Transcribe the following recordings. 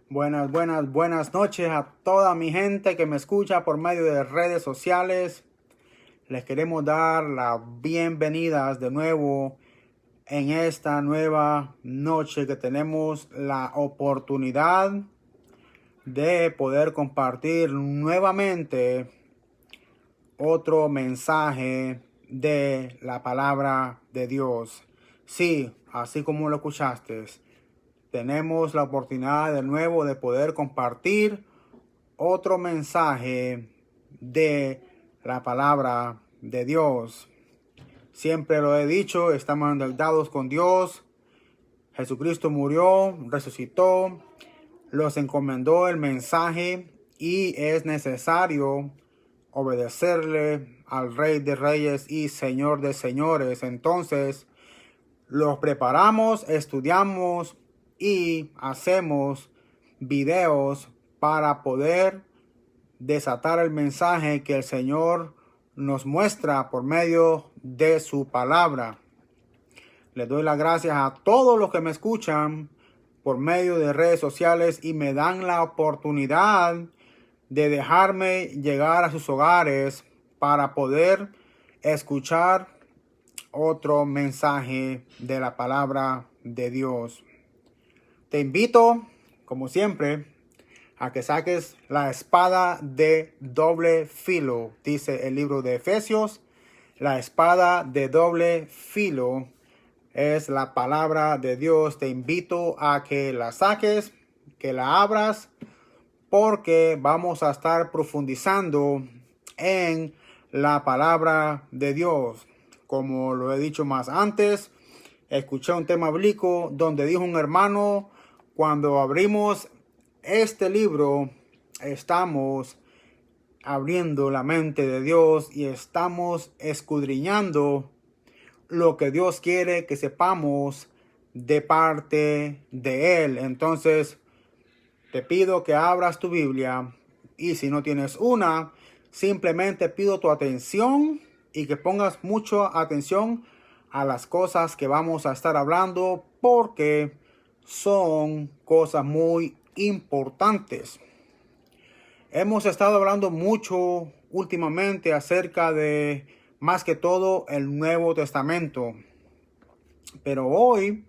Buenas noches a toda mi gente que me escucha por medio de redes sociales. Les queremos dar las bienvenidas de nuevo en esta nueva noche que tenemos la oportunidad de poder compartir nuevamente otro mensaje de la palabra de Dios. Sí, así como lo escuchaste. Tenemos la oportunidad de nuevo de poder compartir otro mensaje de la palabra de Dios. Siempre lo he dicho, estamos endeudados con Dios. Jesucristo murió, resucitó, los encomendó el mensaje y es necesario obedecerle al Rey de Reyes y Señor de Señores. Entonces, los preparamos, estudiamos y hacemos videos para poder desatar el mensaje que el Señor nos muestra por medio de su palabra. Les doy las gracias a todos los que me escuchan por medio de redes sociales y me dan la oportunidad de dejarme llegar a sus hogares para poder escuchar otro mensaje de la palabra de Dios. Te invito, como siempre, a que saques la espada de doble filo. Dice el libro de Efesios, la espada de doble filo es la palabra de Dios. Te invito a que la saques, que la abras, porque vamos a estar profundizando en la palabra de Dios. Como lo he dicho más antes, escuché un tema bíblico donde dijo un hermano: cuando abrimos este libro, estamos abriendo la mente de Dios y estamos escudriñando lo que Dios quiere que sepamos de parte de Él. Entonces, te pido que abras tu Biblia y si no tienes una, simplemente pido tu atención y que pongas mucha atención a las cosas que vamos a estar hablando, porque son cosas muy importantes. Hemos estado hablando mucho últimamente acerca de, más que todo, el Nuevo Testamento. Pero hoy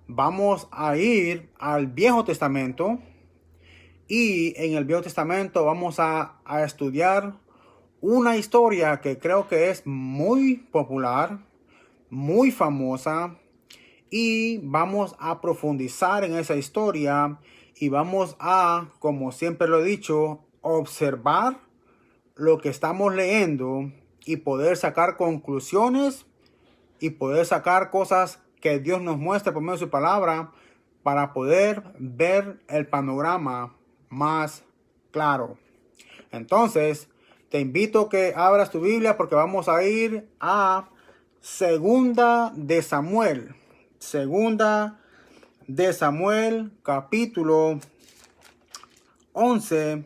vamos a ir al Viejo Testamento. Y en el Viejo Testamento vamos a estudiar una historia que creo que es muy popular, muy famosa. Y vamos a profundizar en esa historia y vamos a, como siempre lo he dicho, observar lo que estamos leyendo y poder sacar conclusiones y poder sacar cosas que Dios nos muestra por medio de su palabra para poder ver el panorama más claro. Entonces, te invito a que abras tu Biblia porque vamos a ir a Segunda de Samuel. Segunda de Samuel, capítulo 11.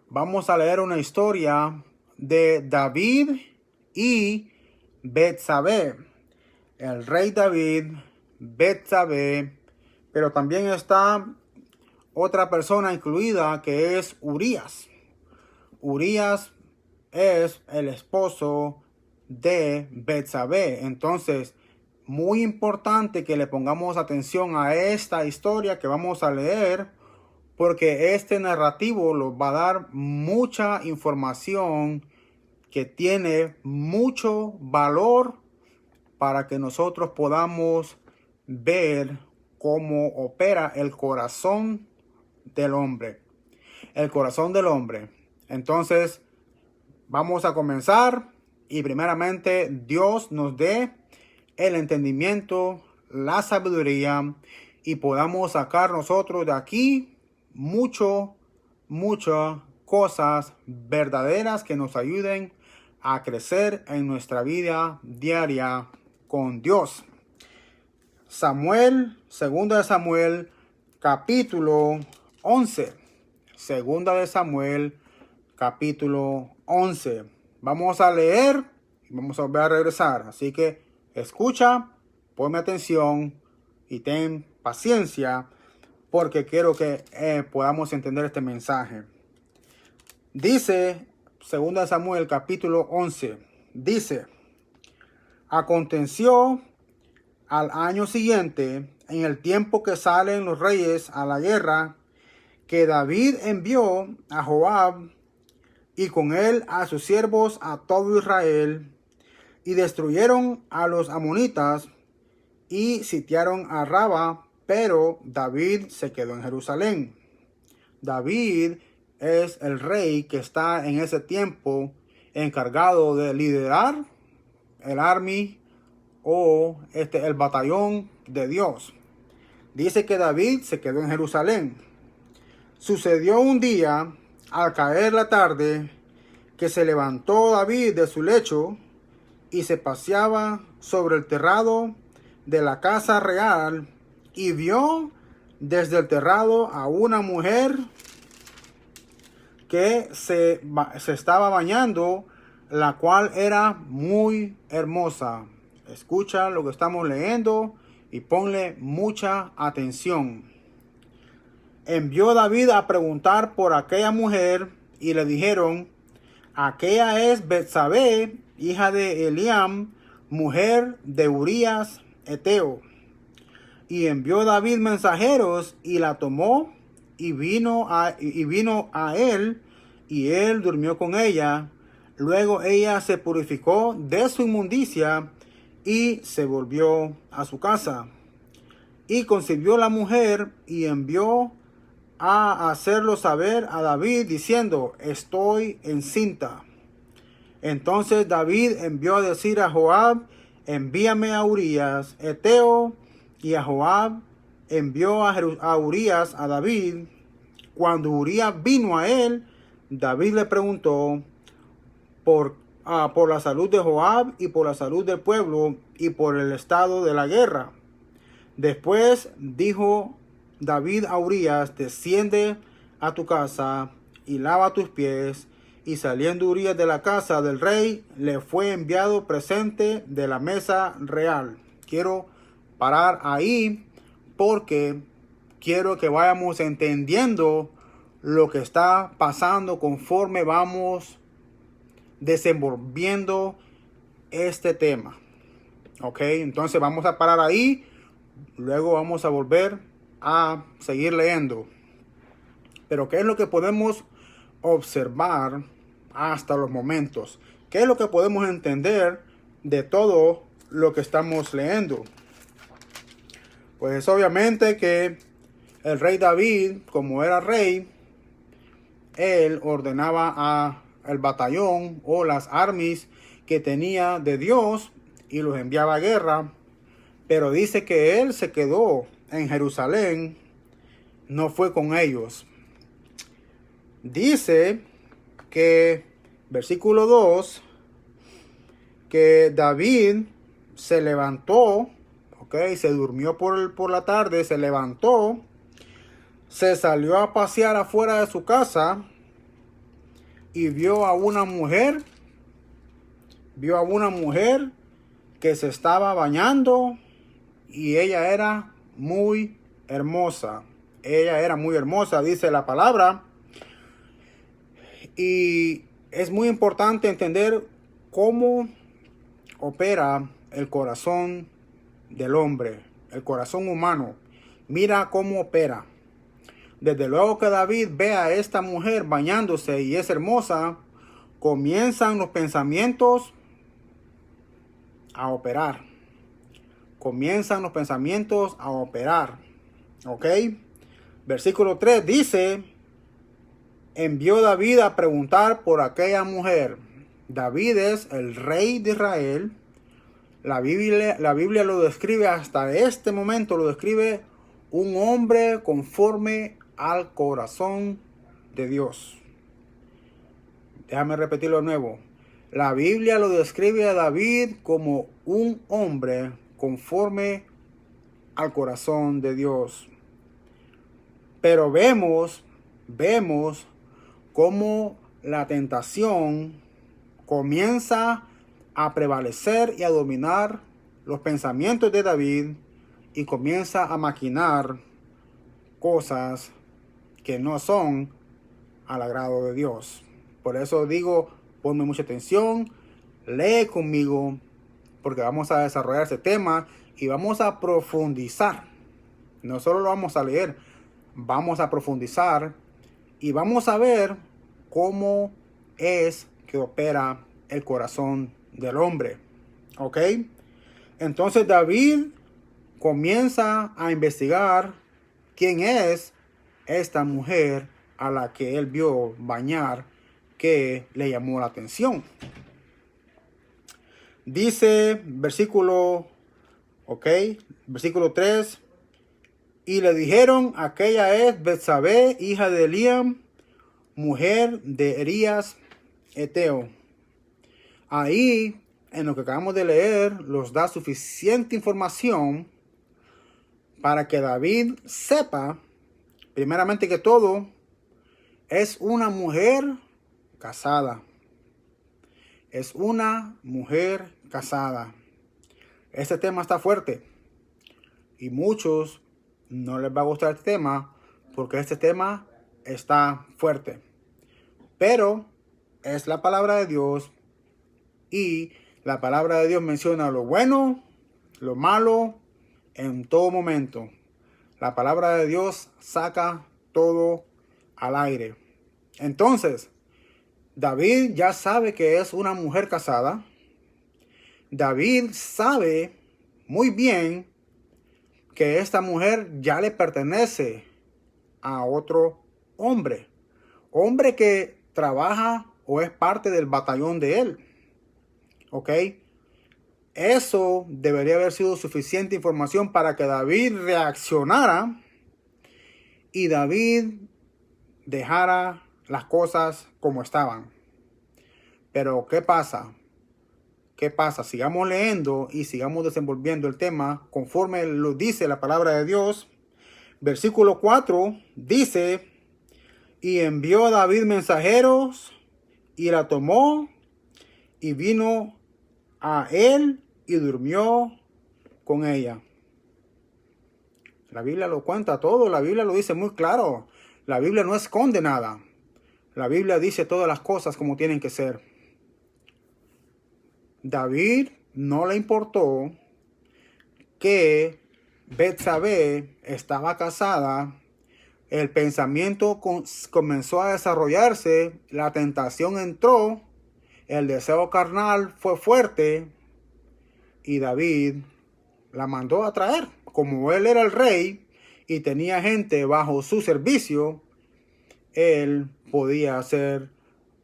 Vamos a leer una historia de David y Betsabé. El rey David, Betsabé, pero también está otra persona incluida que es Urías. Urías es el esposo de Betsabé. Entonces, muy importante que le pongamos atención a esta historia que vamos a leer, porque este narrativo nos va a dar mucha información que tiene mucho valor para que nosotros podamos ver cómo opera el corazón del hombre. El corazón del hombre. Entonces, vamos a comenzar y primeramente Dios nos dé el entendimiento, la sabiduría y podamos sacar nosotros de aquí muchas cosas verdaderas que nos ayuden a crecer en nuestra vida diaria con Dios. Segunda de Samuel, capítulo 11. Segunda de Samuel, capítulo 11. Vamos a leer y vamos a volver a regresar. Así que escucha, ponme atención y ten paciencia porque quiero que podamos entender este mensaje. Dice 2 Samuel capítulo 11, dice: aconteció al año siguiente, en el tiempo que salen los reyes a la guerra, que David envió a Joab y con él a sus siervos a todo Israel, y destruyeron a los amonitas y sitiaron a Raba, pero David se quedó en Jerusalén. David es el rey que está en ese tiempo encargado de liderar el army o el batallón de Dios. Dice que David se quedó en Jerusalén. Sucedió un día, al caer la tarde, que se levantó David de su lecho y se paseaba sobre el terrado de la casa real y vio desde el terrado a una mujer que se estaba bañando, la cual era muy hermosa. Escucha lo que estamos leyendo y ponle mucha atención. Envió David a preguntar por aquella mujer y le dijeron: aquella es Betsabé, hija de Eliam, mujer de Urías Eteo. Y envió David mensajeros y la tomó y vino a él, y él durmió con ella. Luego ella se purificó de su inmundicia y se volvió a su casa. Y concibió la mujer y envió a hacerlo saber a David diciendo: estoy encinta. Entonces David envió a decir a Joab: envíame a Urías Eteo. Y a Joab envió a Urías a David. Cuando Urías vino a él, David le preguntó por la salud de Joab y por la salud del pueblo y por el estado de la guerra. Después dijo David a Urías: desciende a tu casa y lava tus pies. Y saliendo Urías de la casa del rey, le fue enviado presente de la mesa real. Quiero parar ahí porque quiero que vayamos entendiendo lo que está pasando conforme vamos desenvolviendo este tema. Ok, entonces vamos a parar ahí. Luego vamos a volver a seguir leyendo. Pero ¿qué es lo que podemos observar hasta los momentos? ¿Qué es lo que podemos entender de todo lo que estamos leyendo? Pues obviamente que el rey David, como era rey, él ordenaba al batallón o las armies que tenía de Dios y los enviaba a guerra. Pero dice que él se quedó en Jerusalén, no fue con ellos. Dice que, versículo 2, que David se levantó, se durmió por la tarde, se levantó, se salió a pasear afuera de su casa y vio a una mujer que se estaba bañando y ella era muy hermosa. Ella era muy hermosa, dice la palabra. Y es muy importante entender cómo opera el corazón del hombre, el corazón humano. Mira cómo opera. Desde luego que David ve a esta mujer bañándose y es hermosa, comienzan los pensamientos a operar. Comienzan los pensamientos a operar. ¿Ok? Versículo 3 dice: envió David a preguntar por aquella mujer. David es el rey de Israel. La Biblia lo describe hasta este momento, lo describe un hombre conforme al corazón de Dios. Déjame repetirlo de nuevo. La Biblia lo describe a David como un hombre conforme al corazón de Dios. Pero vemos cómo la tentación comienza a prevalecer y a dominar los pensamientos de David y comienza a maquinar cosas que no son al agrado de Dios. Por eso digo, ponme mucha atención, lee conmigo, porque vamos a desarrollar ese tema y vamos a profundizar. No solo lo vamos a leer, vamos a profundizar y vamos a ver cómo es que opera el corazón del hombre. ¿Ok? Entonces David comienza a investigar quién es esta mujer a la que él vio bañar, que le llamó la atención. Dice versículo 3, y le dijeron, aquella es Betsabé, hija de Eliam, mujer de Herías Eteo. Ahí, en lo que acabamos de leer, nos da suficiente información para que David sepa, primeramente que todo, es una mujer casada. Es una mujer casada. Este tema está fuerte y muchos no les va a gustar este tema porque este tema está fuerte. Pero es la palabra de Dios y la palabra de Dios menciona lo bueno, lo malo, en todo momento. La palabra de Dios saca todo al aire. Entonces, David ya sabe que es una mujer casada. David sabe muy bien que esta mujer ya le pertenece a otro hombre. Hombre que trabaja o es parte del batallón de él. ¿Ok? Eso debería haber sido suficiente información para que David reaccionara y David dejara las cosas como estaban. Pero ¿qué pasa? ¿Qué pasa? Sigamos leyendo y sigamos desenvolviendo el tema conforme lo dice la palabra de Dios. Versículo 4 dice, y envió David mensajeros y la tomó y vino a él y durmió con ella. La Biblia lo cuenta todo, la Biblia lo dice muy claro. La Biblia no esconde nada. La Biblia dice todas las cosas como tienen que ser. David no le importó que Betsabé estaba casada. El pensamiento comenzó a desarrollarse, la tentación entró, el deseo carnal fue fuerte y David la mandó a traer. Como él era el rey y tenía gente bajo su servicio, él podía hacer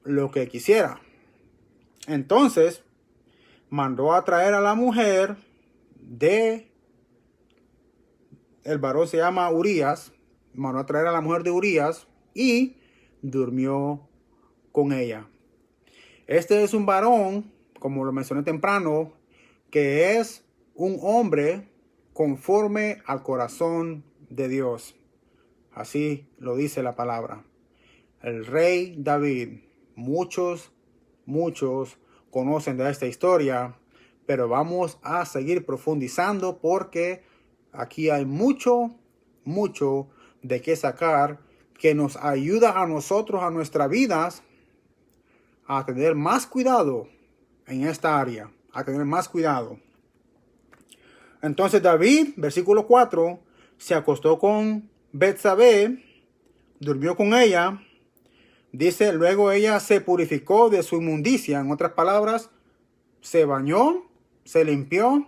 lo que quisiera. Entonces, mandó a traer a la mujer el varón se llama Urías, mandó a traer a la mujer de Urías y durmió con ella. Este es un varón, como lo mencioné temprano, que es un hombre conforme al corazón de Dios. Así lo dice la palabra. El rey David, muchos conocen de esta historia, pero vamos a seguir profundizando porque aquí hay mucho de qué sacar que nos ayuda a nosotros, a nuestras vidas, a tener más cuidado en esta área, a tener más cuidado. Entonces David, versículo 4, se acostó con Betsabé, durmió con ella. Dice, luego ella se purificó de su inmundicia. En otras palabras, se bañó, se limpió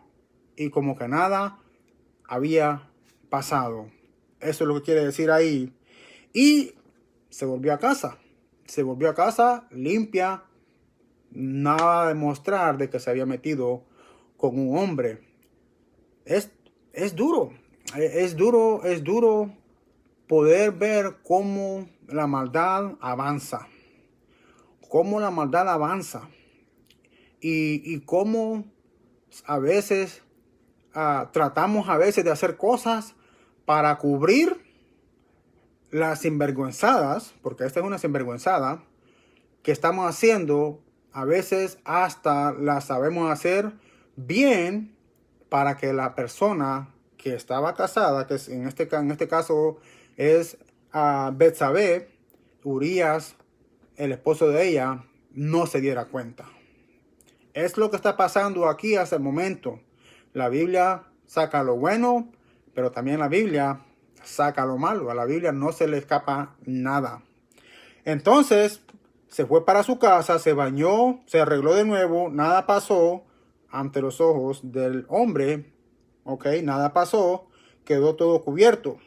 y como que nada había pasado. Eso es lo que quiere decir ahí. Y se volvió a casa. Se volvió a casa limpia. Nada de mostrar de que se había metido con un hombre. Es duro. Es duro poder ver cómo la maldad avanza. Cómo la maldad avanza. Y cómo a veces tratamos a veces de hacer cosas para cubrir las sinvergüenzadas, porque esta es una sinvergüenzada, que estamos haciendo. A veces hasta la sabemos hacer bien para que la persona que estaba casada, que en este caso es a Betsabé, Urías, el esposo de ella, no se diera cuenta. Es lo que está pasando aquí hasta el momento. La Biblia saca lo bueno, pero también la Biblia saca lo malo. A la Biblia no se le escapa nada. Entonces, se fue para su casa, se bañó, se arregló de nuevo, nada pasó ante los ojos del hombre. Ok, nada pasó, quedó todo cubierto.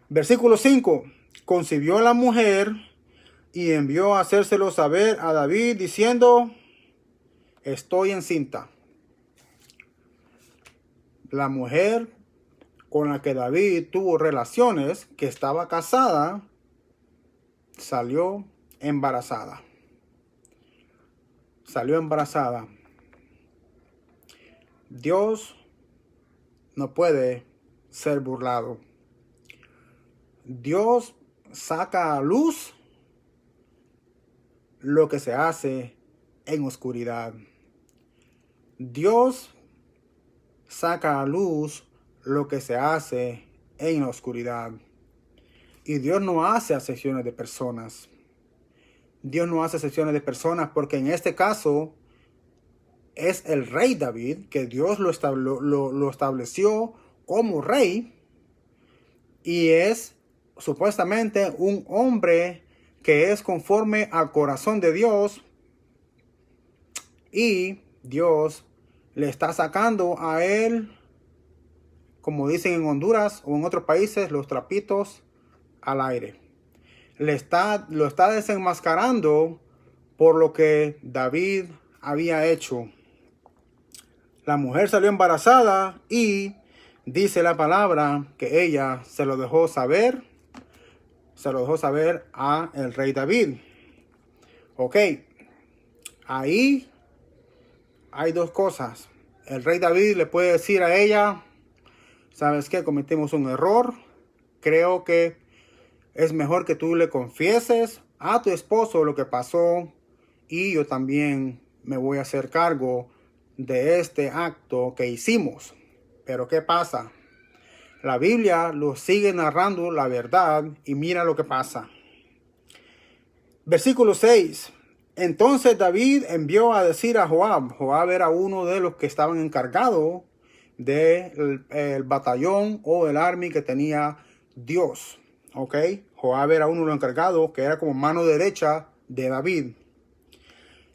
Versículo 5. Concibió la mujer y envió a hacérselo saber a David diciendo: estoy encinta. La mujer con la que David tuvo relaciones, que estaba casada, salió embarazada. Salió embarazada. Dios no puede ser burlado. Dios saca a luz lo que se hace en oscuridad. Dios saca a luz lo que se hace en la oscuridad. Y Dios no hace acepciones de personas. Dios no hace acepciones de personas porque en este caso es el rey David, que Dios lo estableció como rey, y es supuestamente un hombre que es conforme al corazón de Dios, y Dios le está sacando a él, como dicen en Honduras o en otros países, los trapitos al aire. Lo está desenmascarando por lo que David había hecho. La mujer salió embarazada y dice la palabra que ella se lo dejó saber a el rey David. Ok, ahí hay dos cosas. El rey David le puede decir a ella: ¿sabes qué? Cometimos un error. Creo que es mejor que tú le confieses a tu esposo lo que pasó, y yo también me voy a hacer cargo de este acto que hicimos. Pero ¿qué pasa? La Biblia lo sigue narrando la verdad y mira lo que pasa. Versículo 6. Entonces David envió a decir a Joab. Joab era uno de los que estaban encargados del batallón o el army que tenía Dios. Ok, Joab era uno de los encargados, que era como mano derecha de David.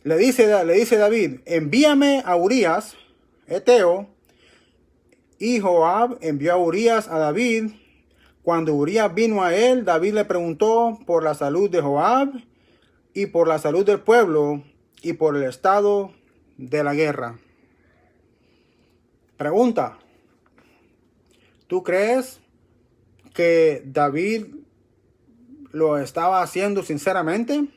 Le dice David: envíame a Urías, Eteo. Y Joab envió a Urías a David. Cuando Urías vino a él, David le preguntó por la salud de Joab y por la salud del pueblo y por el estado de la guerra. Pregunta: ¿tú crees que David lo estaba haciendo sinceramente?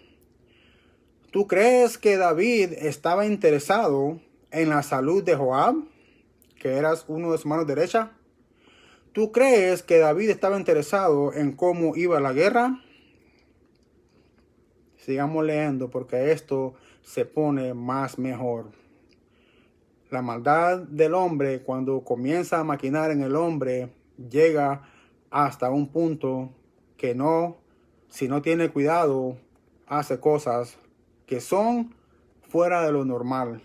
¿Tú crees que David estaba interesado en la salud de Joab, que eras uno de sus manos derechas? ¿Tú crees que David estaba interesado en cómo iba la guerra? Sigamos leyendo porque esto se pone más mejor. La maldad del hombre, cuando comienza a maquinar en el hombre, llega hasta un punto que si no tiene cuidado, hace cosas que son fuera de lo normal.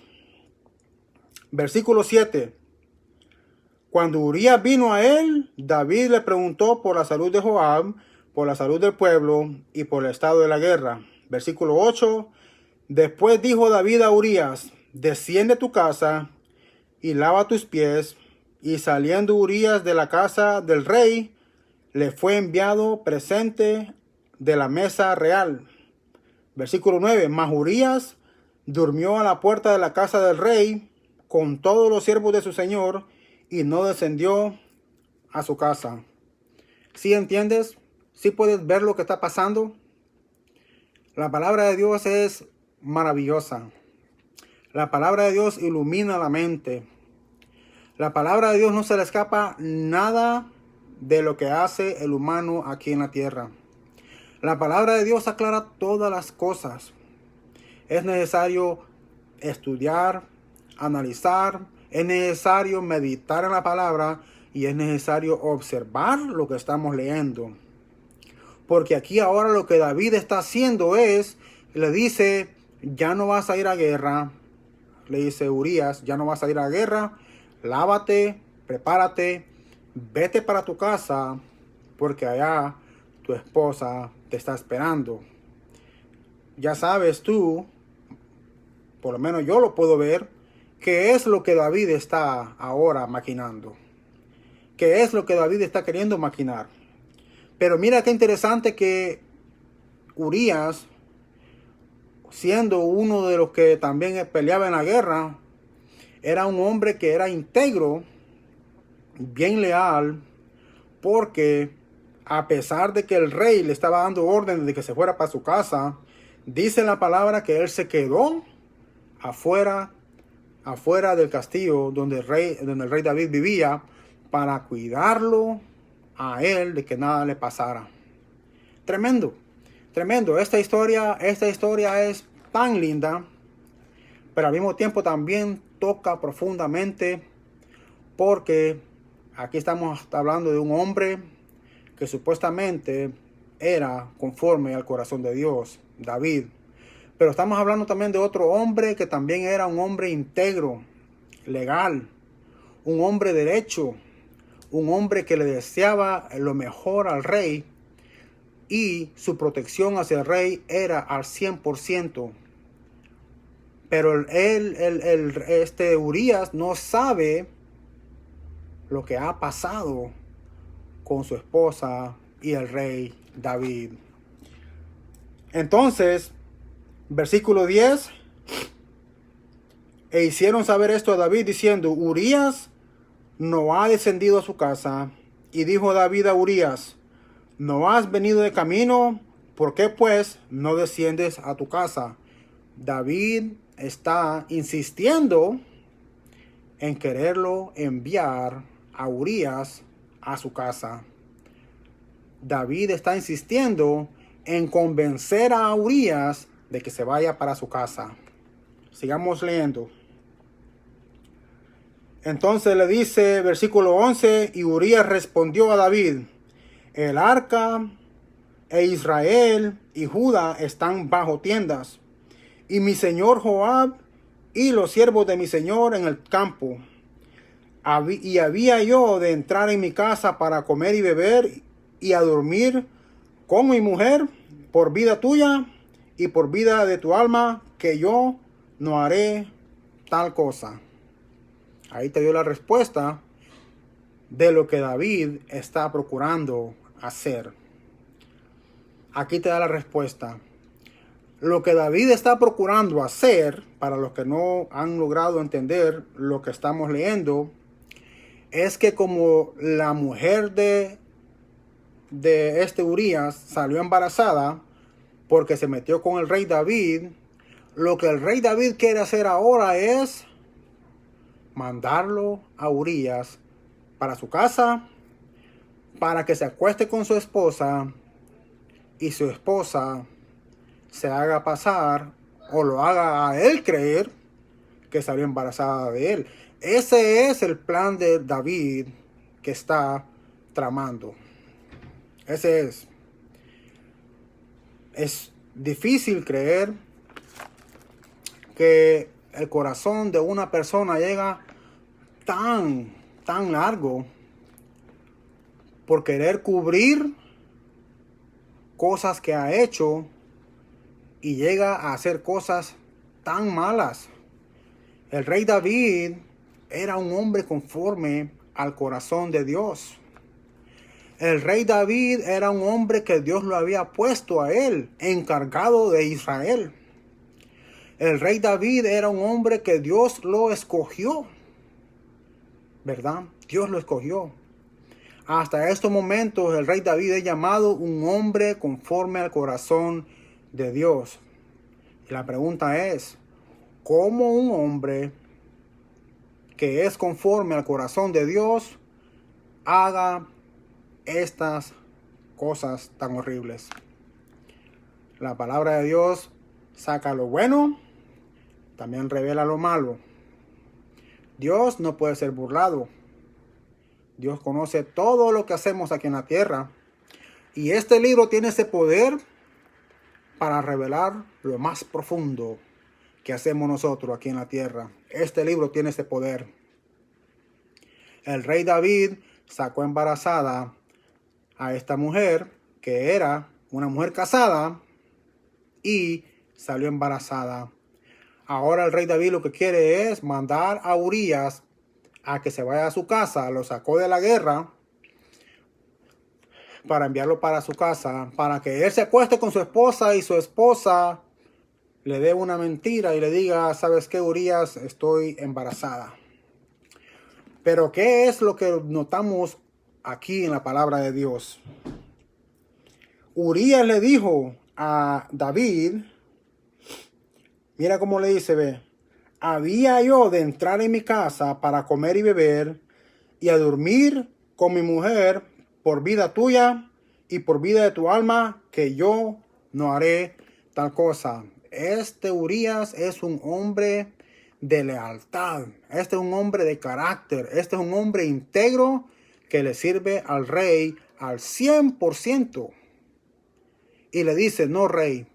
Versículo 7. Cuando Urías vino a él, David le preguntó por la salud de Joab, por la salud del pueblo y por el estado de la guerra. Versículo 8. Después dijo David a Urías: desciende a tu casa y lava tus pies. Y saliendo Urías de la casa del rey, le fue enviado presente de la mesa real. Versículo 9. Mas Urías durmió a la puerta de la casa del rey con todos los siervos de su señor, y no descendió a su casa. ¿Sí entiendes? ¿Sí puedes ver lo que está pasando? La palabra de Dios es maravillosa. La palabra de Dios ilumina la mente. La palabra de Dios no se le escapa nada de lo que hace el humano aquí en la tierra. La palabra de Dios aclara todas las cosas. Es necesario estudiar, analizar, es necesario meditar en la palabra y es necesario observar lo que estamos leyendo. Porque aquí ahora lo que David está haciendo es, le dice, ya no vas a ir a guerra. Le dice Urías, ya no vas a ir a guerra. Lávate, prepárate, vete para tu casa, porque allá tu esposa te está esperando. Ya sabes tú, por lo menos yo lo puedo ver, qué es lo que David está ahora maquinando. Qué es lo que David está queriendo maquinar. Pero mira qué interesante que Urías, siendo uno de los que también peleaba en la guerra, era un hombre que era íntegro, bien leal, porque a pesar de que el rey le estaba dando órdenes de que se fuera para su casa, dice la palabra que él se quedó afuera del castillo donde el rey David vivía, para cuidarlo a él de que nada le pasara. Tremendo, tremendo. Esta historia es tan linda, pero al mismo tiempo también toca profundamente, porque aquí estamos hablando de un hombre que supuestamente era conforme al corazón de Dios, David. Pero estamos hablando también de otro hombre que también era un hombre íntegro, legal, un hombre derecho, un hombre que le deseaba lo mejor al rey, y su protección hacia el rey era al 100%. Pero este Urías no sabe lo que ha pasado con su esposa y el rey David. Entonces, versículo 10. E hicieron saber esto a David diciendo, Urías no ha descendido a su casa. Y dijo David a Urías, ¿no has venido de camino? ¿Por qué pues no desciendes a tu casa? David está insistiendo en quererlo enviar a Urías a su casa. David está insistiendo en convencer a Urías de que se vaya para su casa. Sigamos leyendo. Entonces le dice, versículo 11, y Urías respondió a David, el arca e Israel y Judá están bajo tiendas, y mi señor Joab y los siervos de mi señor en el campo. Y había yo de entrar en mi casa para comer y beber y a dormir con mi mujer, por vida tuya y por vida de tu alma, que yo no haré tal cosa. Ahí te dio la respuesta de lo que David está procurando hacer. Aquí te da la respuesta. Lo que David está procurando hacer, para los que no han logrado entender lo que estamos leyendo, es que como la mujer de este Urías salió embarazada porque se metió con el rey David, lo que el rey David quiere hacer ahora es mandarlo a Urías para su casa, para que se acueste con su esposa y su esposa se haga pasar o lo haga a él creer que salió embarazada de él. Ese es el plan de David que está tramando. Ese es. Es difícil creer que el corazón de una persona llega tan largo por querer cubrir cosas que ha hecho y llega a hacer cosas tan malas. El rey David era un hombre conforme al corazón de Dios. El rey David era un hombre que Dios lo había puesto a él, encargado de Israel. El rey David era un hombre que Dios lo escogió, ¿verdad? Dios lo escogió. Hasta estos momentos el rey David es llamado un hombre conforme al corazón de Dios. Y la pregunta es, ¿cómo un hombre que es conforme al corazón de Dios haga estas cosas tan horribles? La palabra de Dios saca lo bueno, también revela lo malo. Dios no puede ser burlado. Dios conoce todo lo que hacemos aquí en la tierra. Y este libro tiene ese poder para revelar lo más profundo que hacemos nosotros aquí en la tierra. Este libro tiene ese poder. El rey David sacó embarazada a esta mujer, que era una mujer casada, y salió embarazada. Ahora el rey David lo que quiere es mandar a Urías a que se vaya a su casa. Lo sacó de la guerra para enviarlo para su casa, para que él se acueste con su esposa y su esposa le dé una mentira y le diga: ¿sabes qué, Urías? Estoy embarazada. Pero ¿qué es lo que notamos aquí en la palabra de Dios? Urías le dijo a David, mira cómo le dice, ve: había yo de entrar en mi casa para comer y beber y a dormir con mi mujer por vida tuya y por vida de tu alma, que yo no haré tal cosa. Este Urías es un hombre de lealtad. Este es un hombre de carácter. Este es un hombre íntegro que le sirve al rey al 100%. Y le dice: no, rey,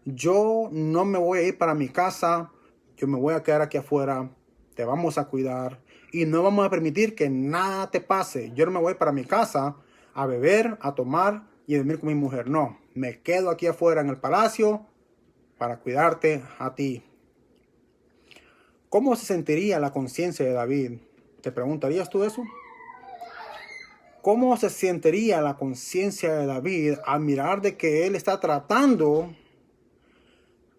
yo no me voy a ir para mi casa. Yo me voy a quedar aquí afuera. Te vamos a cuidar. Y no vamos a permitir que nada te pase. Yo no me voy para mi casa a beber, a tomar y a dormir con mi mujer. No, me quedo aquí afuera en el palacio para cuidarte a ti. ¿Cómo se sentiría la conciencia de David? ¿Te preguntarías tú eso? ¿Cómo se sentiría la conciencia de David al mirar de que él está tratando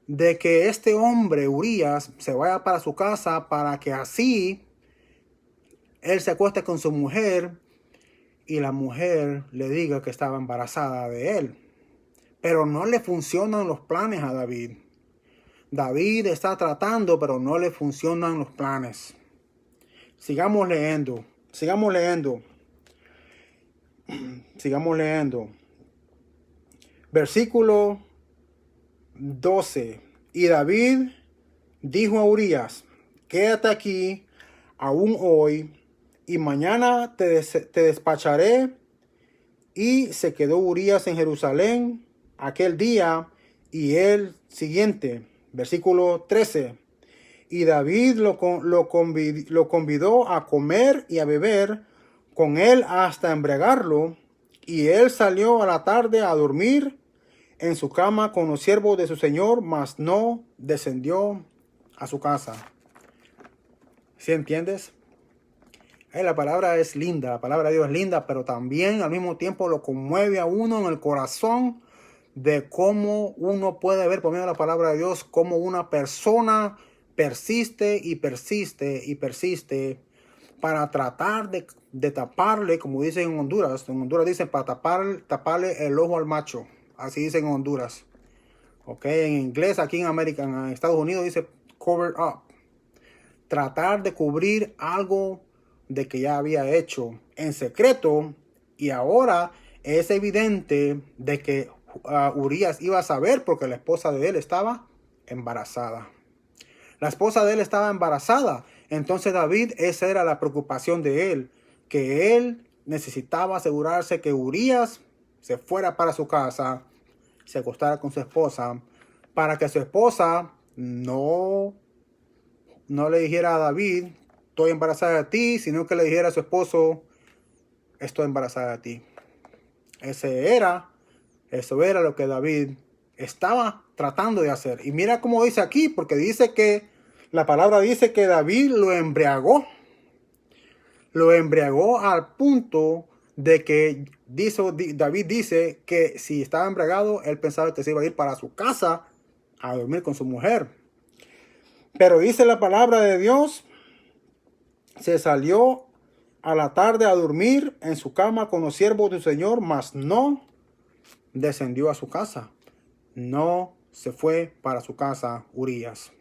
de que este hombre, Urías, se vaya para su casa para que así él se acueste con su mujer y la mujer le diga que estaba embarazada de él? Pero no le funcionan los planes a David. David está tratando, pero no le funcionan los planes. Sigamos leyendo. Sigamos leyendo. Sigamos leyendo. Versículo 12. Y David dijo a Urías: quédate aquí aún hoy, y mañana te despacharé. Y se quedó Urías en Jerusalén aquel día y el siguiente. Versículo 13. Y David lo convidó a comer y a beber con él hasta embriagarlo. Y él salió a la tarde a dormir en su cama con los siervos de su señor, mas no descendió a su casa. ¿Sí entiendes? La palabra es linda, la palabra de Dios es linda, pero también al mismo tiempo lo conmueve a uno en el corazón de cómo uno puede ver por medio de la palabra de Dios cómo una persona persiste y persiste y persiste para tratar de taparle, como dicen en Honduras. En Honduras dicen para taparle el ojo al macho. Así dicen en Honduras. Ok, en inglés aquí en América, en Estados Unidos dice cover up. Tratar de cubrir algo de que ya había hecho en secreto, y ahora es evidente de que Urías iba a saber porque la esposa de él estaba embarazada. La esposa de él estaba embarazada. Entonces David, esa era la preocupación de él, que él necesitaba asegurarse que Urías se fuera para su casa, se acostara con su esposa, para que su esposa no le dijera a David: estoy embarazada de ti, sino que le dijera a su esposo: estoy embarazada de ti. Eso era lo que David estaba tratando de hacer. Y mira cómo dice aquí, porque dice que la palabra dice que David lo embriagó. Lo embriagó al punto de que David dice que si estaba embriagado, él pensaba que se iba a ir para su casa a dormir con su mujer. Pero dice la palabra de Dios: se salió a la tarde a dormir en su cama con los siervos del Señor, mas no descendió a su casa. No se fue para su casa Urías.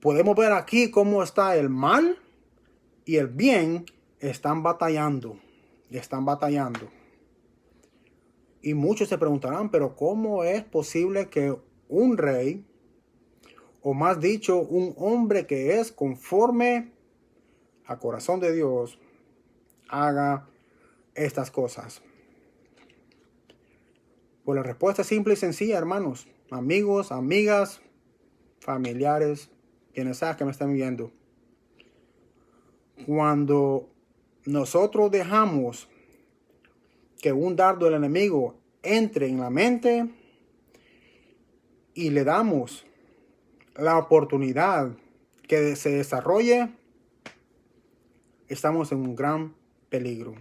Podemos ver aquí cómo está el mal y el bien están batallando. Están batallando. Y muchos se preguntarán: pero ¿cómo es posible que un rey, o más dicho, un hombre que es conforme al corazón de Dios, haga estas cosas? Pues la respuesta es simple y sencilla, hermanos, amigos, amigas, familiares, quienes sea que me estén viendo. Cuando nosotros dejamos que un dardo del enemigo entre en la mente y le damos la oportunidad que se desarrolle, estamos en un gran peligro.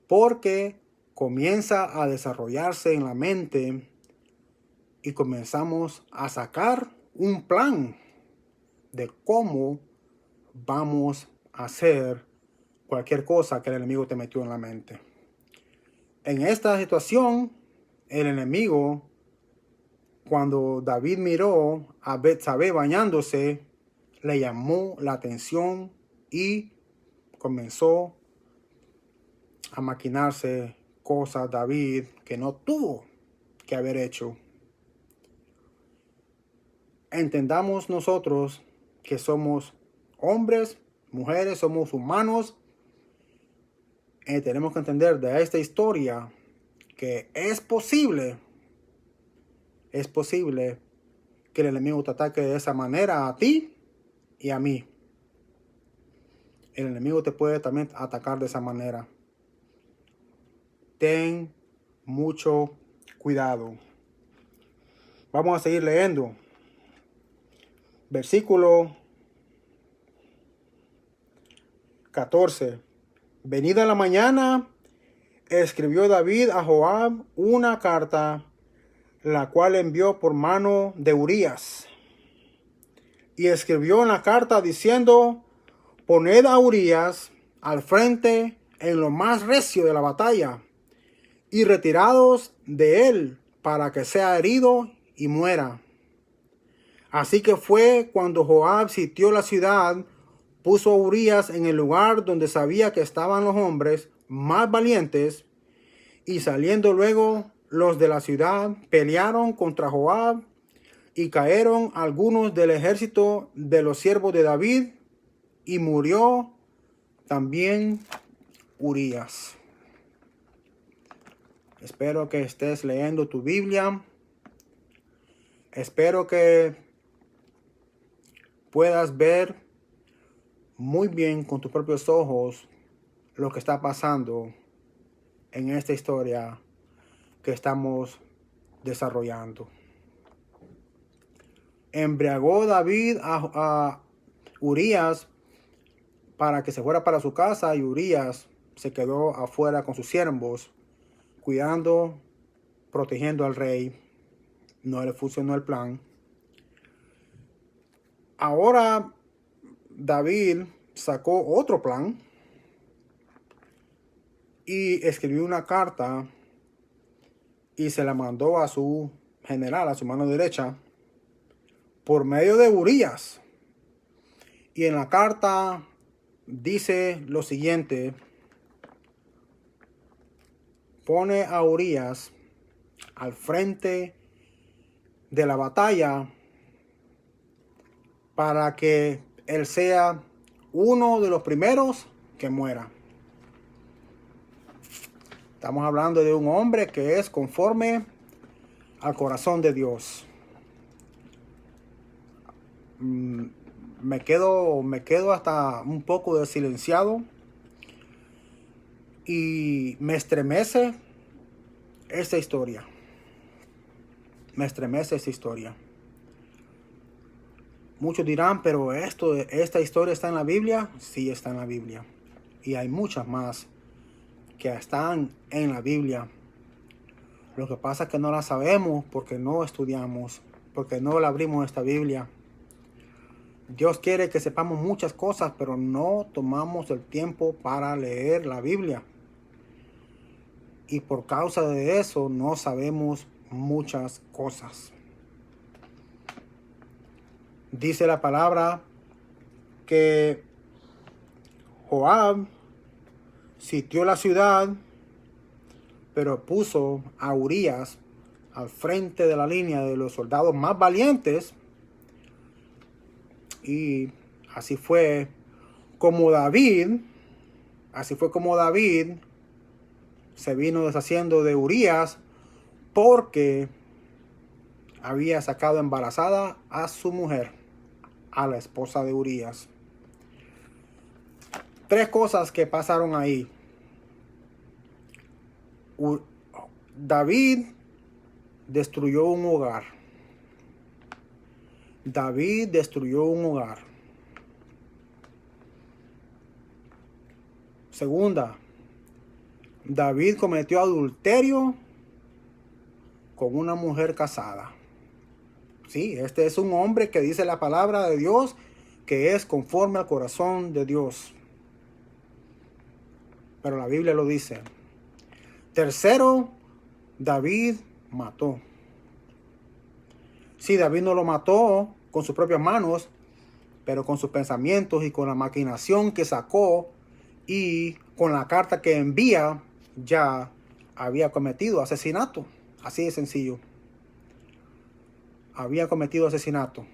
Porque comienza a desarrollarse en la mente y comenzamos a sacar un plan de cómo vamos a hacer cualquier cosa que el enemigo te metió en la mente. En esta situación, el enemigo, cuando David miró a Betsabé bañándose, le llamó la atención y comenzó a maquinarse cosas David que no tuvo que haber hecho. Entendamos nosotros que somos hombres, mujeres, somos humanos. Tenemos que entender de esta historia que es posible que el enemigo te ataque de esa manera a ti y a mí. El enemigo te puede también atacar de esa manera. Ten mucho cuidado. Vamos a seguir leyendo. Versículo 14. Venida la mañana, escribió David a Joab una carta, la cual envió por mano de Urías. Y escribió en la carta diciendo: poned a Urías al frente en lo más recio de la batalla, y retirados de él para que sea herido y muera. Así que fue cuando Joab sitió la ciudad, puso a Urías en el lugar donde sabía que estaban los hombres más valientes, y saliendo luego los de la ciudad pelearon contra Joab, y cayeron algunos del ejército de los siervos de David, y murió también Urías. Espero que estés leyendo tu Biblia. Espero que puedas ver muy bien con tus propios ojos lo que está pasando en esta historia que estamos desarrollando. Embriagó David a Urías para que se fuera para su casa, y Urías se quedó afuera con sus siervos, cuidando, protegiendo al rey. No le funcionó el plan. Ahora David sacó otro plan y escribió una carta y se la mandó a su general, a su mano derecha, por medio de Urías. Y en la carta dice lo siguiente: pone a Urías al frente de la batalla para que él sea uno de los primeros que muera. Estamos hablando de un hombre que es conforme al corazón de Dios. Me quedo hasta un poco silenciado y me estremece esta historia. Me estremece esta historia. Muchos dirán, pero esta historia está en la Biblia. Sí, está en la Biblia. Y hay muchas más que están en la Biblia. Lo que pasa es que no la sabemos porque no estudiamos, porque no la abrimos esta Biblia. Dios quiere que sepamos muchas cosas, pero no tomamos el tiempo para leer la Biblia. Y por causa de eso no sabemos muchas cosas. Dice la palabra que Joab sitió la ciudad, pero puso a Urías al frente de la línea de los soldados más valientes. Y así fue como David se vino deshaciendo de Urías porque había sacado embarazada a su mujer, a la esposa de Urías. Tres cosas que pasaron ahí. David destruyó un hogar. David destruyó un hogar. Segunda, David cometió adulterio con una mujer casada. Sí, este es un hombre que dice la palabra de Dios que es conforme al corazón de Dios. Pero la Biblia lo dice. Tercero, David mató. Sí, David no lo mató con sus propias manos, pero con sus pensamientos y con la maquinación que sacó y con la carta que envía, ya había cometido asesinato. Así de sencillo. Había cometido asesinato.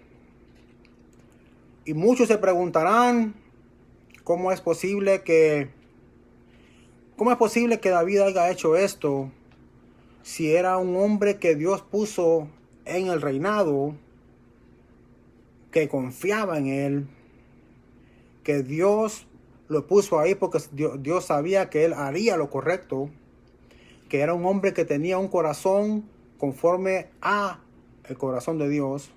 Y muchos se preguntarán cómo es posible que David haya hecho esto si era un hombre que Dios puso en el reinado, que confiaba en él, que Dios lo puso ahí porque Dios sabía que él haría lo correcto, que era un hombre que tenía un corazón conforme a el corazón de Dios.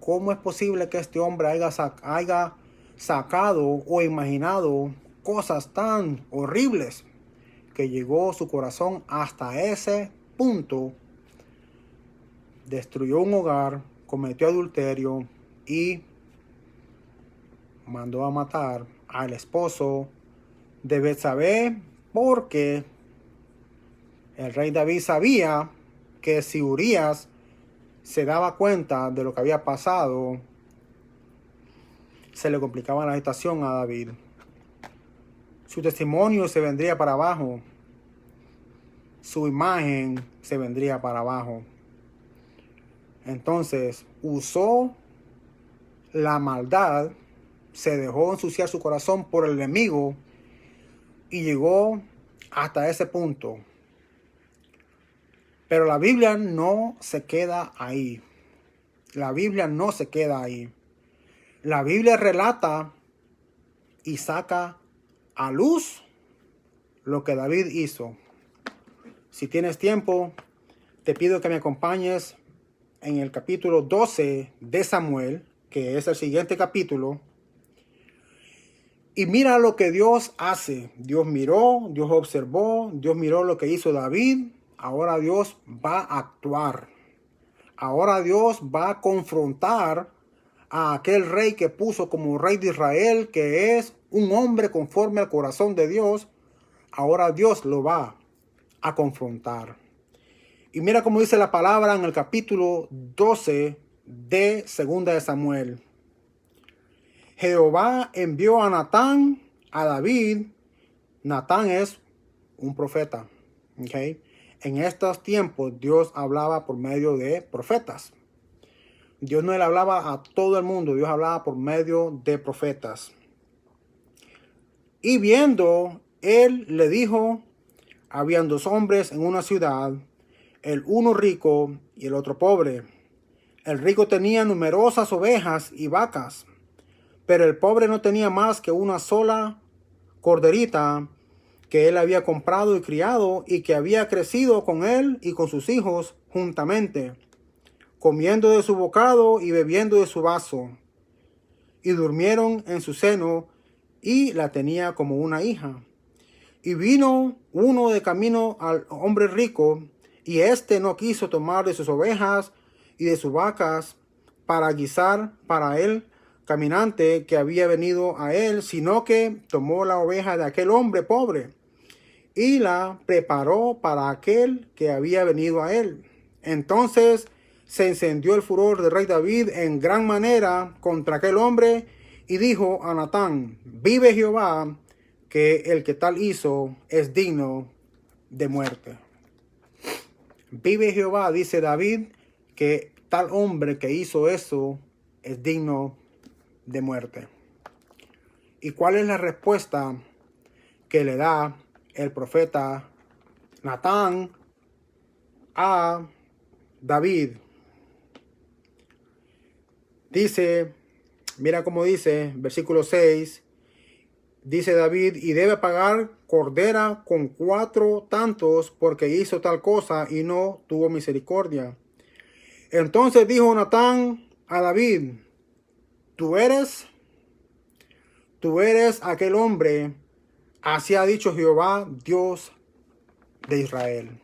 ¿Cómo es posible que este hombre haya sacado o imaginado cosas tan horribles que llegó su corazón hasta ese punto? Destruyó un hogar, cometió adulterio y mandó a matar al esposo de Betsabé, porque el rey David sabía que si Urías se daba cuenta de lo que había pasado, se le complicaba la situación a David. Su testimonio se vendría para abajo. Su imagen se vendría para abajo. Entonces usó la maldad, se dejó ensuciar su corazón por el enemigo y llegó hasta ese punto. Pero la Biblia no se queda ahí. La Biblia no se queda ahí. La Biblia relata y saca a luz lo que David hizo. Si tienes tiempo, te pido que me acompañes en el capítulo 12 de Samuel, que es el siguiente capítulo. Y mira lo que Dios hace. Dios miró, Dios observó, Dios miró lo que hizo David. Ahora Dios va a actuar. Ahora Dios va a confrontar a aquel rey que puso como rey de Israel, que es un hombre conforme al corazón de Dios. Ahora Dios lo va a confrontar. Y mira cómo dice la palabra en el capítulo 12 de Segunda de Samuel. Jehová envió a Natán a David. Natán es un profeta. ¿Okay? En estos tiempos Dios hablaba por medio de profetas. Dios no le hablaba a todo el mundo, Dios hablaba por medio de profetas. Y viendo, él le dijo, habían dos hombres en una ciudad, el uno rico y el otro pobre. El rico tenía numerosas ovejas y vacas, pero el pobre no tenía más que una sola corderita que él había comprado y criado y que había crecido con él y con sus hijos juntamente, comiendo de su bocado y bebiendo de su vaso. Y durmieron en su seno y la tenía como una hija. Y vino uno de camino al hombre rico, y éste no quiso tomar de sus ovejas y de sus vacas para guisar para él caminante que había venido a él, sino que tomó la oveja de aquel hombre pobre y la preparó para aquel que había venido a él. Entonces se encendió el furor del rey David en gran manera contra aquel hombre y dijo a Natán, vive Jehová, que el que tal hizo es digno de muerte. Vive Jehová, dice David, que tal hombre que hizo eso es digno de muerte. ¿Y cuál es la respuesta que le da el profeta Natán a David. Dice, mira cómo dice, versículo 6, dice David, y debe pagar cordera con 4 tantos porque hizo tal cosa y no tuvo misericordia. Entonces dijo Natán a David, tú eres aquel hombre, así ha dicho Jehová, Dios de Israel.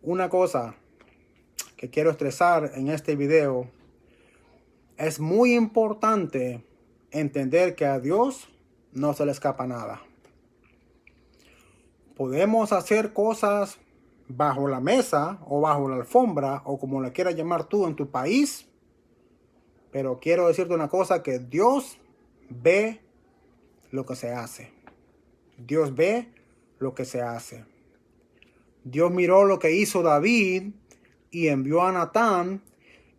Una cosa que quiero estresar en este video, es muy importante entender que a Dios no se le escapa nada. Podemos hacer cosas bajo la mesa o bajo la alfombra o como le quieras llamar tú en tu país, pero quiero decirte una cosa, que Dios ve lo que se hace. Dios ve lo que se hace. Dios miró lo que hizo David y envió a Natán,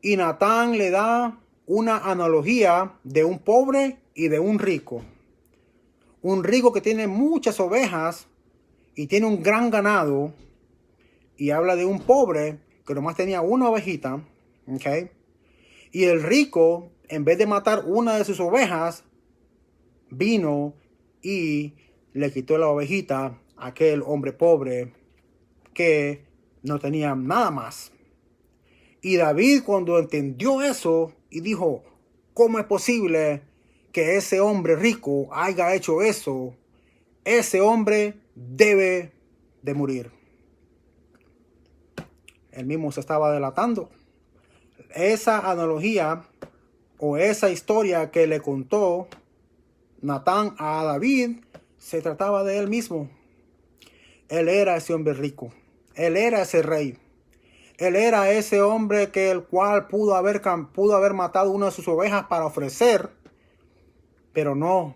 y Natán le da una analogía de un pobre y de un rico. Un rico que tiene muchas ovejas y tiene un gran ganado, y habla de un pobre que nomás tenía una ovejita, ¿ok? Y el rico, en vez de matar una de sus ovejas, vino y le quitó la ovejita a aquel hombre pobre que no tenía nada más. Y David, cuando entendió eso y dijo, ¿cómo es posible que ese hombre rico haya hecho eso? Ese hombre debe de morir. Él mismo se estaba delatando. Esa analogía o esa historia que le contó Natán a David se trataba de él mismo. Él era ese hombre rico. Él era ese rey. Él era ese hombre que el cual pudo haber matado una de sus ovejas para ofrecer, pero no.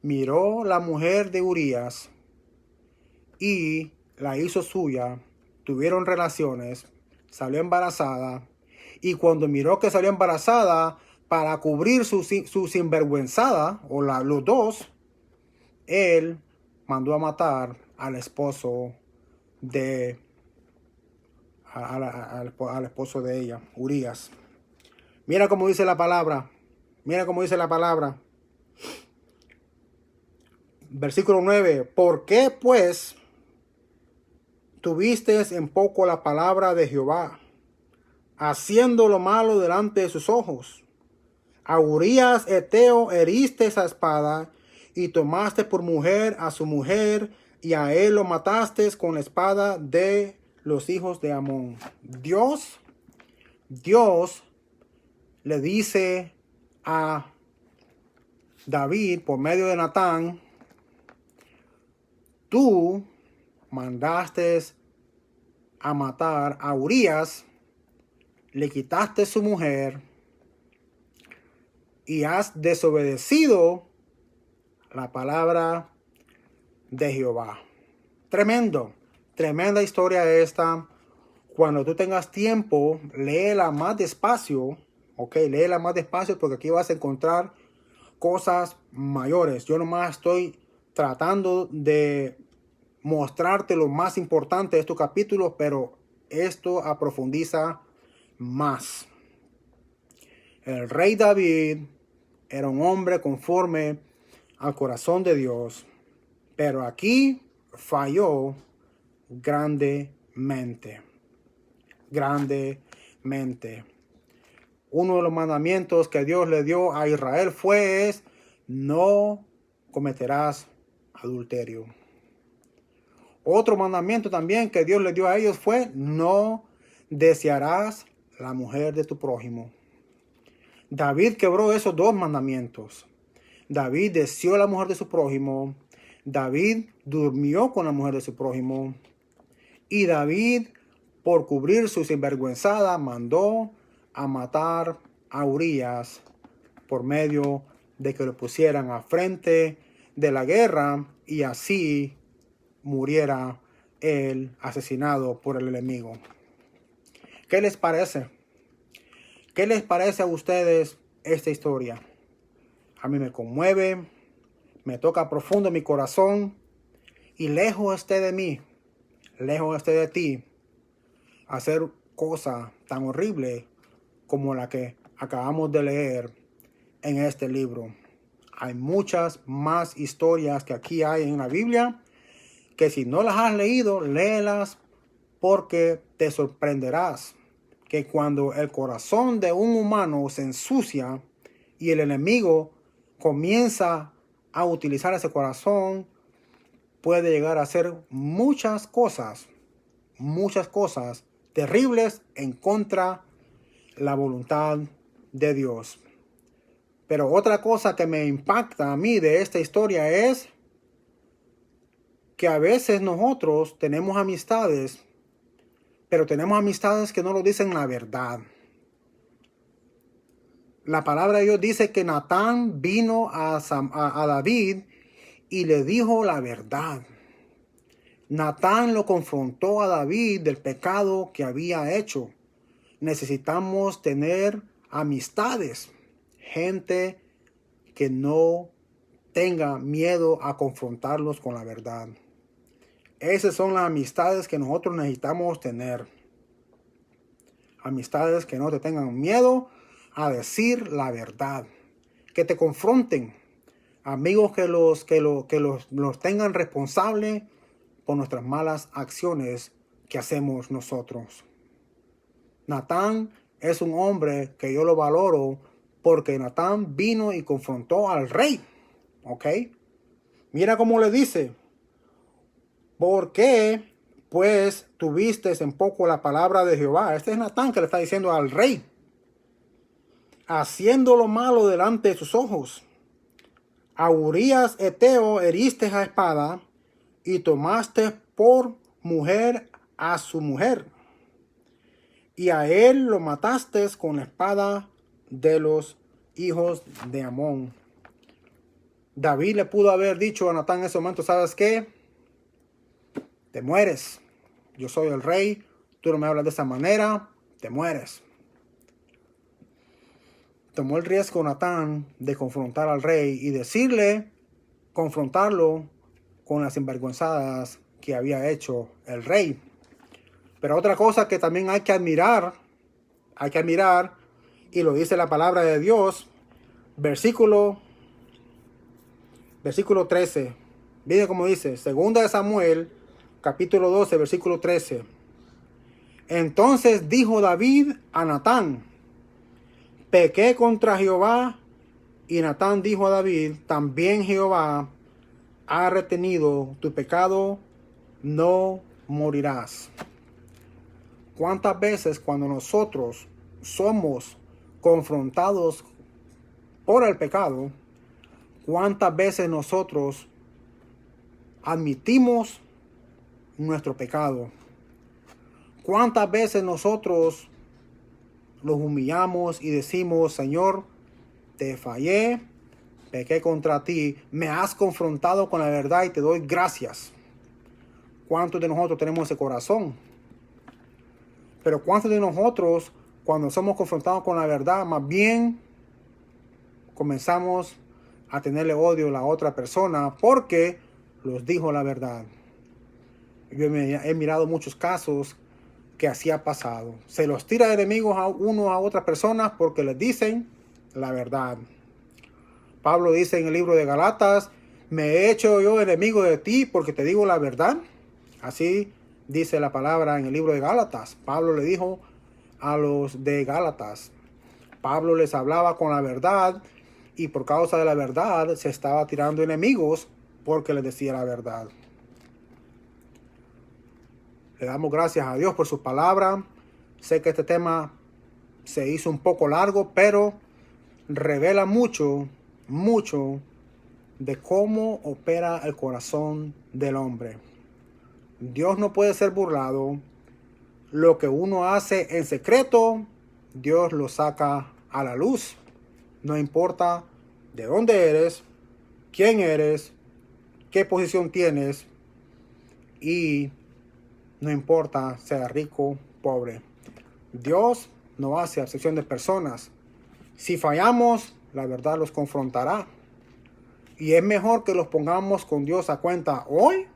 Miró la mujer de Urías y la hizo suya. Tuvieron relaciones, salió embarazada, y cuando miró que salió embarazada, para cubrir su sinvergüenzada, o los dos, él mandó a matar al esposo de al esposo de ella, Urías. Mira cómo dice la palabra. Mira cómo dice la palabra. Versículo 9. ¿Por qué pues tuviste en poco la palabra de Jehová, haciendo lo malo delante de sus ojos? A Urías Eteo heriste esa espada, y tomaste por mujer a su mujer, y a él lo mataste con la espada de los hijos de Amón. Dios le dice a David por medio de Natán, tú mandaste a matar a Urías, le quitaste su mujer y has desobedecido la palabra de Jehová. Tremenda historia esta. Cuando tú tengas tiempo, léela más despacio, ok, léela más despacio porque aquí vas a encontrar cosas mayores. Yo nomás estoy tratando de mostrarte lo más importante de estos capítulos, pero esto profundiza más. El rey David era un hombre conforme al corazón de Dios, pero aquí falló grandemente. Uno de los mandamientos que Dios le dio a Israel fue no cometerás adulterio. Otro mandamiento también que Dios le dio a ellos fue no desearás la mujer de tu prójimo. David quebró esos 2 mandamientos. David deseó la mujer de su prójimo. David durmió con la mujer de su prójimo. Y David, por cubrir su sinvergüenzada, mandó a matar a Urías por medio de que lo pusieran a frente de la guerra y así muriera él asesinado por el enemigo. ¿Qué les parece? ¿Qué les parece a ustedes esta historia? A mí me conmueve, me toca profundo en mi corazón y lejos esté de mí, lejos esté de ti, hacer cosa tan horrible como la que acabamos de leer en este libro. Hay muchas más historias que aquí hay en la Biblia, que si no las has leído, léelas, porque te sorprenderás que cuando el corazón de un humano se ensucia y el enemigo comienza a utilizar ese corazón, puede llegar a hacer muchas cosas terribles en contra de la voluntad de Dios. Pero otra cosa que me impacta a mí de esta historia es que a veces nosotros tenemos amistades, pero tenemos amistades que no nos dicen la verdad. La palabra de Dios dice que Natán vino a David y le dijo la verdad. Natán lo confrontó a David del pecado que había hecho. Necesitamos tener amistades, gente que no tenga miedo a confrontarlos con la verdad. Esas son las amistades que nosotros necesitamos tener. Amistades que no te tengan miedo a decir la verdad, que te confronten. Amigos que los tengan responsables por nuestras malas acciones que hacemos nosotros. Natán es un hombre que yo lo valoro porque Natán vino y confrontó al rey. ¿Ok? Mira cómo le dice: ¿por qué pues tuviste en poco la palabra de Jehová? Este es Natán que le está diciendo al rey, haciendo lo malo delante de sus ojos. A Urías Eteo heriste a espada y tomaste por mujer a su mujer, y a él lo mataste con la espada de los hijos de Amón. David le pudo haber dicho a Natán en ese momento: ¿sabes qué? Te mueres. Yo soy el rey, tú no me hablas de esa manera, te mueres. Tomó el riesgo Natán de confrontar al rey y confrontarlo con las sinvergüenzadas que había hecho el rey. Pero otra cosa que también hay que admirar, y lo dice la palabra de Dios, versículo 13. Mire cómo dice, 2 de Samuel, capítulo 12, versículo 13. Entonces dijo David a Natán: pequé contra Jehová. Y Natán dijo a David: también Jehová ha retenido tu pecado, no morirás. ¿Cuántas veces cuando nosotros somos confrontados por el pecado, cuántas veces nosotros admitimos nuestro pecado? ¿Cuántas veces nosotros los humillamos y decimos: Señor, te fallé, pequé contra ti, me has confrontado con la verdad y te doy gracias? ¿Cuántos de nosotros tenemos ese corazón? Pero ¿cuántos de nosotros, cuando somos confrontados con la verdad, más bien comenzamos a tenerle odio a la otra persona porque los dijo la verdad? Yo he mirado muchos casos que así ha pasado. Se los tira de enemigos a unos a otras personas porque les dicen la verdad. Pablo dice en el libro de Galatas: ¿me he hecho yo enemigo de ti porque te digo la verdad? Así dice la palabra en el libro de Gálatas. Pablo le dijo a los de Gálatas. Pablo les hablaba con la verdad y por causa de la verdad se estaba tirando enemigos porque les decía la verdad. Le damos gracias a Dios por su palabra. Sé que este tema se hizo un poco largo, pero revela mucho de cómo opera el corazón del hombre. Dios no puede ser burlado. Lo que uno hace en secreto, Dios lo saca a la luz. No importa de dónde eres, quién eres, qué posición tienes, y no importa sea rico, pobre. Dios no hace acepción de personas. Si fallamos, la verdad los confrontará. Y es mejor que los pongamos con Dios a cuenta hoy,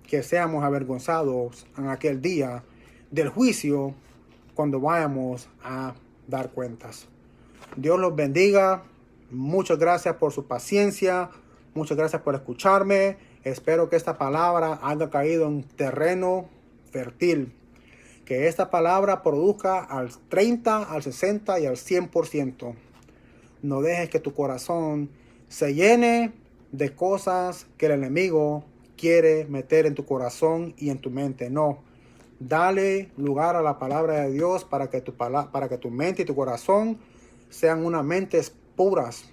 que seamos avergonzados en aquel día del juicio cuando vayamos a dar cuentas. Dios los bendiga. Muchas gracias por su paciencia. Muchas gracias por escucharme. Espero que esta palabra haya caído en terreno fértil. Que esta palabra produzca al 30, al 60 y al 100%. No dejes que tu corazón se llene de cosas que el enemigo quiere meter en tu corazón y en tu mente. No. Dale lugar a la palabra de Dios para que tu mente y tu corazón sean unas mentes puras.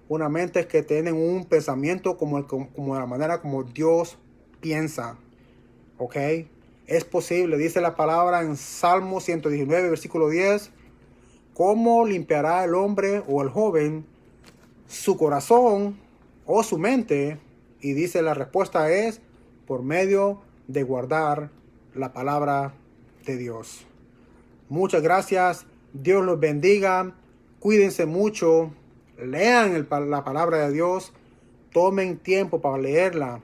Unas mentes que tienen un pensamiento como la manera como Dios piensa. ¿Ok? Es posible, dice la palabra en Salmo 119, versículo 10. ¿Cómo limpiará el hombre o el joven su corazón o su mente? Y dice la respuesta es por medio de guardar la palabra de Dios. Muchas gracias. Dios los bendiga. Cuídense mucho. Lean la palabra de Dios. Tomen tiempo para leerla.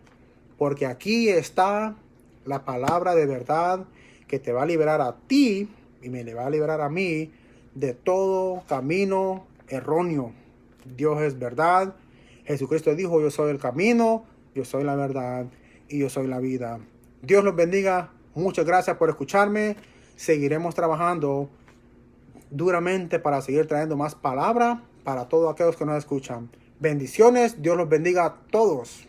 Porque aquí está la palabra de verdad que te va a liberar a ti y me le va a liberar a mí de todo camino erróneo. Dios es verdad. Jesucristo dijo, yo soy el camino, yo soy la verdad y yo soy la vida. Dios los bendiga. Muchas gracias por escucharme. Seguiremos trabajando duramente para seguir trayendo más palabra para todos aquellos que nos escuchan. Bendiciones. Dios los bendiga a todos.